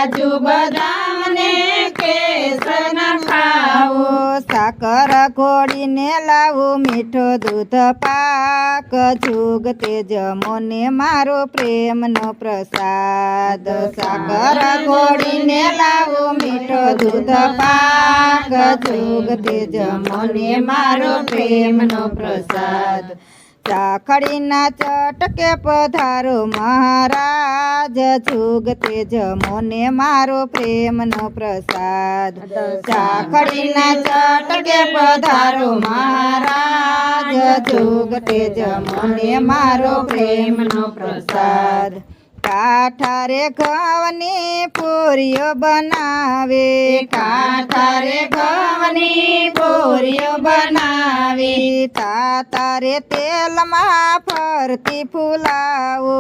કાજુ બદામ ને કેસર ખાવો, સાકર ઘોડીને લાવું મીઠો દૂધ પાક, જુગ તે જમો ને મારો પ્રેમનો પ્રસાદ. સાકર ઘોડીને લાવું મીઠો દૂધ પાક, જુગ તે જમો ને મારો પ્રેમનો પ્રસાદ. ચાખડીના ચટકે પધારો મહારાજ, જુગ તે જમો ને મારો પ્રેમનો પ્રસાદ. ચાખડીના ચટકે પધારો મહારાજ, જુગ તે જમો ને મારો પ્રેમનો પ્રસાદ. કાઠારે ઘઉંની પૂરીઓ બનાવે, કાઠારે ઘઉંની પૂરીઓ બનાવી, તારે તેલમાં ફરતી ફૂલાવો,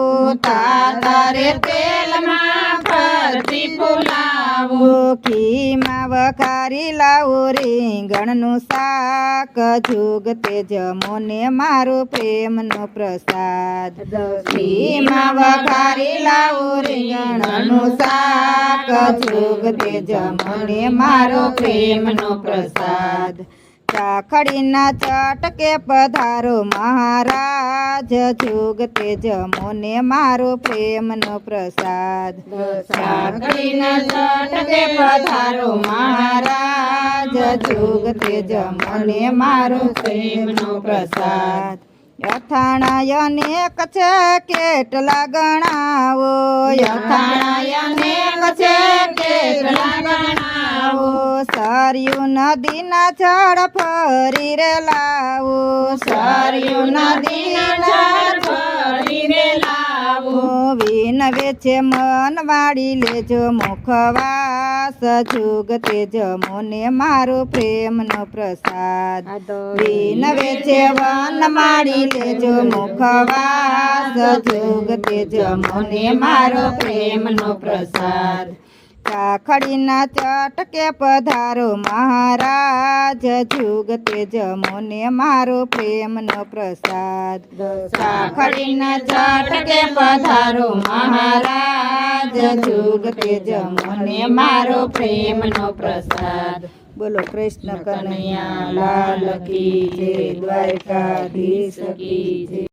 તારે તેલમાં ફરતી ફૂલાવો, ઘીમાં વઘારી લાવો રીંગણનું શાક, જુગ તે જમો ને મારો પ્રેમનો પ્રસાદ. ઘીમાં વઘારી લાવો રીંગણનું શાક, જુગ તે જમો ને મારો પ્રેમનો પ્રસાદ. ચાખડીના ચટકે પધારો મહારાજ, જુગ તે જમો ને મારો પ્રેમનો પ્રસાદ. ચાખડીના ચટકે પધારો મહારાજ, જુગ તે જમો ને મારો પ્રેમનો પ્રસાદ. અથાણા અનેક છે કેટલા ગણાવો, અથાણા અનેક છે કેટલા ગણાવો, સરયુ નદીના જળ ફરી રે લાવો, સરયુ નદીના જળ ફરી રે લાવો, વિનવે છે મન વાળી લેજો મુખવાસ, જુગ તે જમો ને મારો પ્રેમનો પ્રસાદ. વિનવે છે વન માળી લેજો મુખવાસ, જુગ તે જમો ને મારો પ્રેમનો પ્રસાદ. ચાખડીના ચટકે પધારો મહારાજ, જુગ તે જમો ને મારો પ્રેમનો પ્રસાદ. ચાખડીના ચટકે પધારો મહારાજ, જુગ તે જમો ને મારો પ્રેમનો પ્રસાદ. બોલો કૃષ્ણ કનૈયા લાલ કી જય, દ્વારકાધીશ કી જય.